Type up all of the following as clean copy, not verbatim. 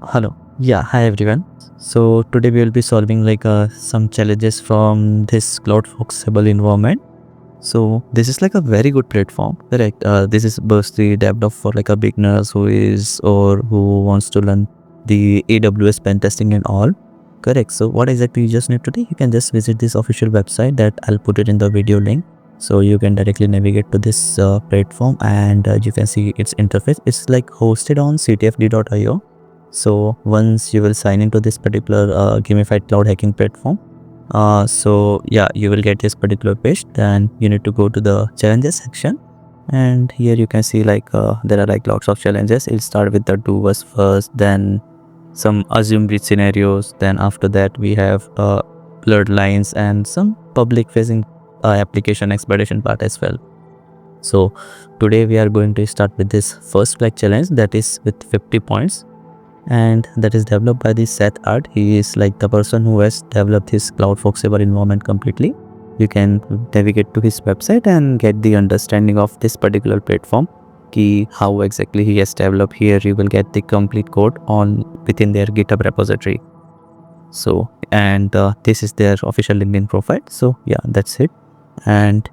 Hello. Yeah, hi everyone. So today we will be solving some challenges from this CloudFoxable environment. So this is like a very good platform, correct? This is mostly developed for like a beginners who is or who wants to learn the AWS pen testing and all. Correct. So what exactly you just need to do? You can just visit this official website that I'll put it in the video link. So you can directly navigate to this platform and you can see its interface. It's like hosted on ctfd.io. So once you will sign into this particular gamified cloud hacking platform, so yeah, you will get this particular page. Then you need to go to the challenges section, and here you can see there are like lots of challenges. It'll start with the do was first, then some assume breach scenarios, then after that we have blurred lines and some public facing application exploitation part as well. So today we are going to start with this first challenge that is with 50 points, and that is developed by the Seth Art. He is like the person who has developed his CloudFoxable environment completely. You can navigate to his website and get the understanding of this particular platform, how exactly he has developed. Here you will get the complete code on within their GitHub repository. So and this is their official LinkedIn profile. So yeah, that's it. And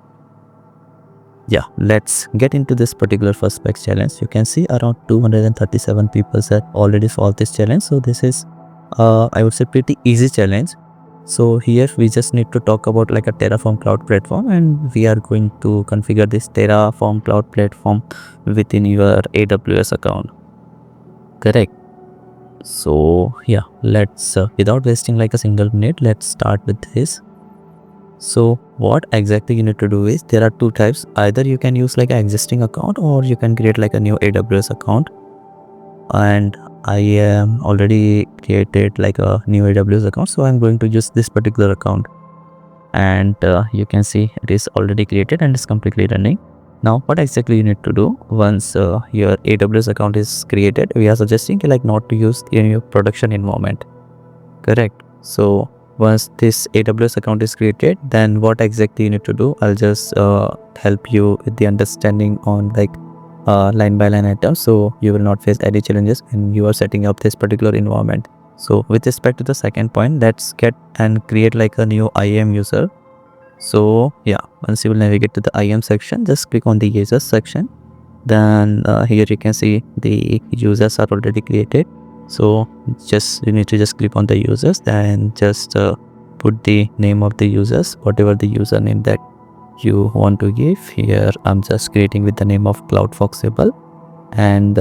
yeah, let's get into this particular first specs challenge. You can see around 237 people have already solved this challenge. So this is I would say pretty easy challenge. So here we just need to talk about like a Terraform cloud platform, and we are going to configure this Terraform cloud platform within your AWS account. Correct. So yeah, let's without wasting like a single minute, let's start with this. So what exactly you need to do is, there are two types. Either you can use like an existing account, or you can create like a new AWS account. And I am already created like a new AWS account, so I'm going to use this particular account. And you can see it is already created and it's completely running. Now what exactly you need to do, once your AWS account is created, we are suggesting like not to use in your production environment. Correct. So once this AWS account is created, then what exactly you need to do, I'll just help you with the understanding on like line by line items, so you will not face any challenges when you are setting up this particular environment. So with respect to the second point, let's get and create like a new IAM user. So yeah, once you will navigate to the IAM section, just click on the users section. Then here you can see the users are already created. So you need to just click on the users, then just put the name of the users, whatever the username that you want to give. Here I'm just creating with the name of CloudFoxable, and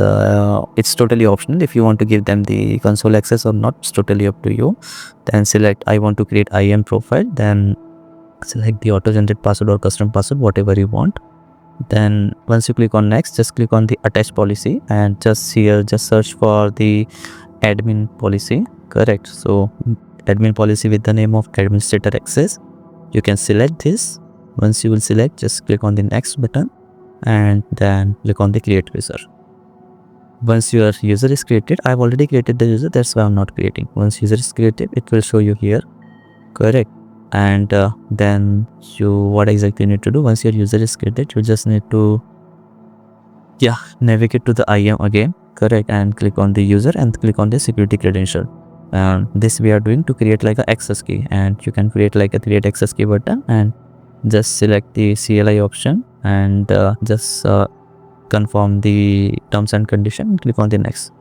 it's totally optional if you want to give them the console access or not. It's totally up to you. Then select I want to create IAM profile, then select the auto generated password or custom password, whatever you want. Then once you click on next, just click on the attach policy, and just here just search for the admin policy. Correct. So admin policy with the name of administrator access, you can select this. Once you will select, just click on the next button and then click on the create user. Once your user is created, I've already created the user, that's why I'm not creating. Once user is created, it will show you here. Correct. And then what exactly you need to do, once your user is created, you just need to navigate to the IAM again. Correct. And click on the user and click on the security credential. And this we are doing to create like a access key, and you can create like a create access key button, and just select the CLI option and just confirm the terms and condition and click on the next.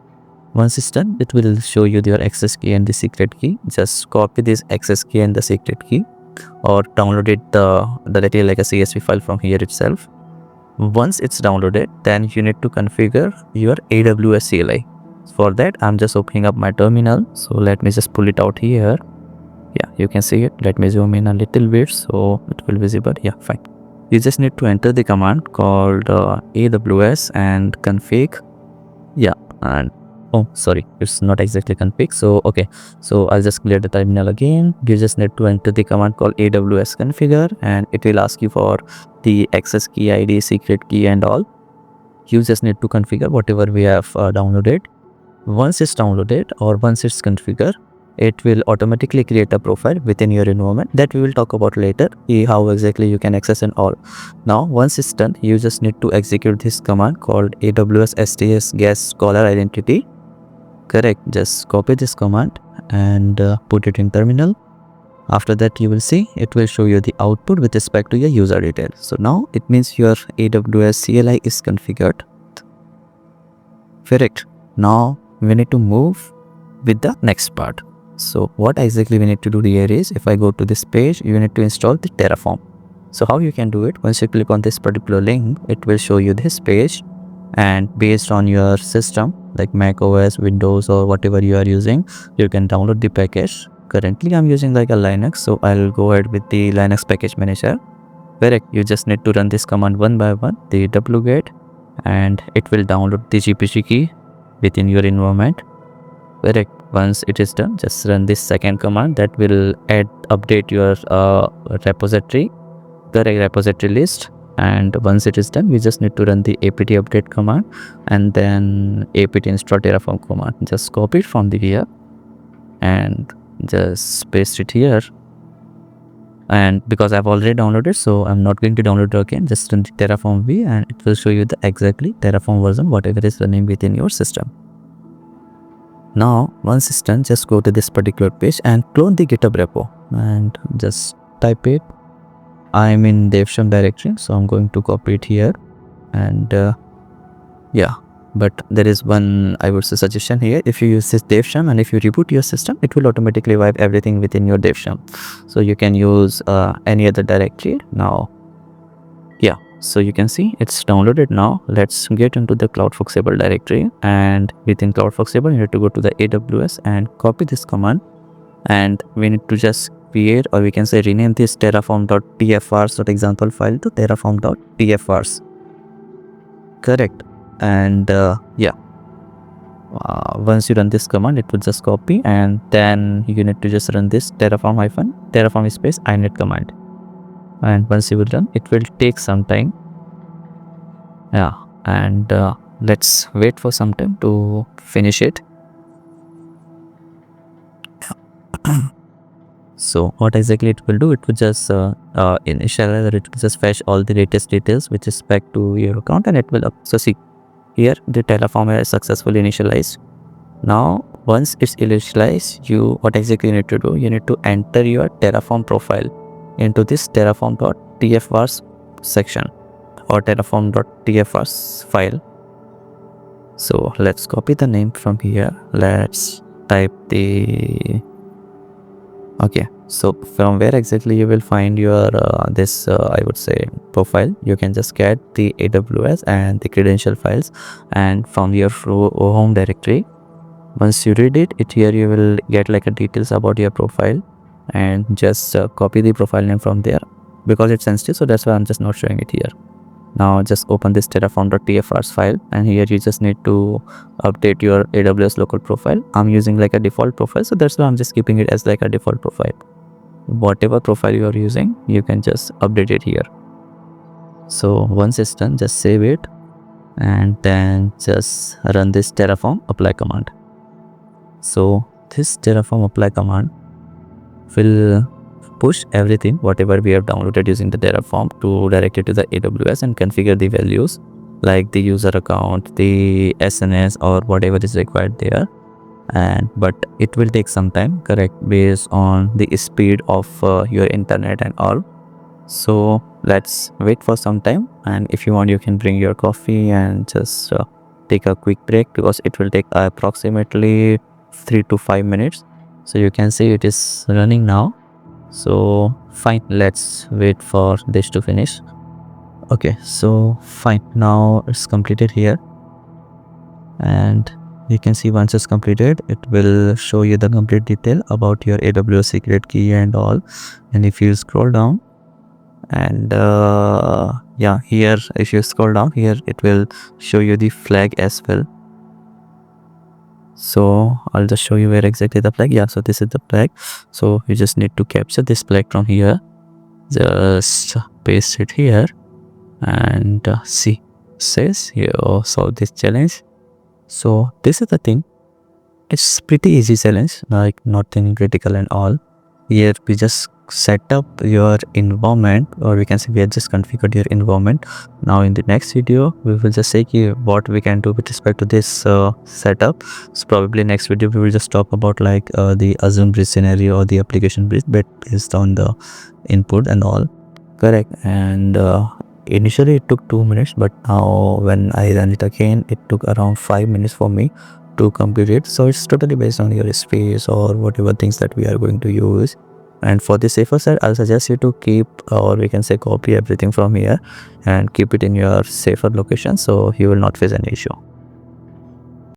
Once it's done, it will show you your access key and the secret key. Just copy this access key and the secret key, or download it directly like a CSV file from here itself. Once it's downloaded, then you need to configure your AWS CLI. For that, I'm just opening up my terminal. So let me just pull it out here. Yeah, you can see it. Let me zoom in a little bit so it will be visible. Yeah, fine. You just need to enter the command called AWS and config. Yeah, and oh sorry, it's not exactly config. So okay, so I'll just clear the terminal again. You just need to enter the command called AWS configure, and it will ask you for the access key ID, secret key and all. You just need to configure whatever we have downloaded. Once it's downloaded or once it's configured, it will automatically create a profile within your environment that we will talk about later, how exactly you can access and all. Now once it's done, you just need to execute this command called AWS STS guest caller identity. Correct. Just copy this command and put it in terminal. After that, you will see it will show you the output with respect to your user detail. So now it means your AWS CLI is configured. Correct. Now we need to move with the next part. So what exactly we need to do here is, if I go to this page, you need to install the Terraform. So how you can do it, once you click on this particular link, it will show you this page, and based on your system like Mac OS, Windows, or whatever you are using, you can download the package. Currently I'm using like a Linux, so I'll go ahead with the Linux package manager. Correct. You just need to run this command one by one, the wget, and it will download the GPG key within your environment. Correct. Once it is done, just run this second command that will update your repository, correct, repository list. And once it is done, we just need to run the apt update command and then apt install terraform command. Just copy it from the here and just paste it here. And because I've already downloaded, so I'm not going to download it again. Just run the Terraform V and it will show you the exactly Terraform version, whatever is running within your system. Now, once it's done, just go to this particular page and clone the GitHub repo and just type it. I'm in devsham directory, so I'm going to copy it here. And yeah, but there is one, I would say, suggestion here. If you use this devsham and if you reboot your system, it will automatically wipe everything within your devsham. So you can use any other directory now. Yeah, so you can see it's downloaded now. Let's get into the CloudFoxable directory, and within CloudFoxable you need to go to the AWS and copy this command, and we need to just create, or we can say rename this terraform.tfrs.example file to terraform.tfrs. Correct. And yeah, once you run this command, it will just copy, and then you need to just run this terraform space init command. And once you will run, it will take some time. Yeah, and let's wait for some time to finish it. So what exactly it will do, it will just initialize, or it will just fetch all the latest details with respect to your account, and it will so see here the Terraform is successfully initialized. Now once it's initialized, what exactly you need to do, you need to enter your Terraform profile into this terraform.tfrs section or terraform.tfrs file. So let's copy the name from here. Let's type the okay, so from where exactly you will find your this I would say profile. You can just get the AWS and the credential files, and from your home directory, once you read it here you will get like a details about your profile, and just copy the profile name from there. Because it's sensitive, so that's why I'm just not showing it here. Now just open this terraform.tfrs file, and here you just need to update your AWS local profile. I'm using like a default profile, so that's why I'm just keeping it as like a default profile. Whatever profile you are using, you can just update it here. So once it's done, just save it and then just run this terraform apply command. So this terraform apply command will push everything whatever we have downloaded using the Terraform to direct it to the AWS and configure the values like the user account, the SNS, or whatever is required there. But it will take some time, correct, based on the speed of your internet and all. So let's wait for some time, and if you want you can bring your coffee and just take a quick break, because it will take approximately 3 to 5 minutes. So you can see it is running now. So fine, let's wait for this to finish. Okay, so fine, now it's completed here, and you can see once it's completed, it will show you the complete detail about your AWS secret key and all. And if you scroll down, and yeah, here if you scroll down here, it will show you the flag as well. So I'll just show you where exactly the flag. Yeah, so this is the flag. So you just need to capture this flag from here, just paste it here, and see, says here, solve this challenge. So this is the thing, it's pretty easy challenge, like nothing critical and all. here we just set up your environment, or we can say we have just configured your environment. Now in the next video we will just say what we can do with respect to this setup. So probably next video we will just talk about like the assume bridge scenario or the application bridge based on the input and all. Correct. And initially it took 2 minutes, but now when I run it again it took around 5 minutes for me to complete it. So it's totally based on your space or whatever things that we are going to use. And for the safer side, I'll suggest you to keep, or we can say copy everything from here and keep it in your safer location, so you will not face any issue.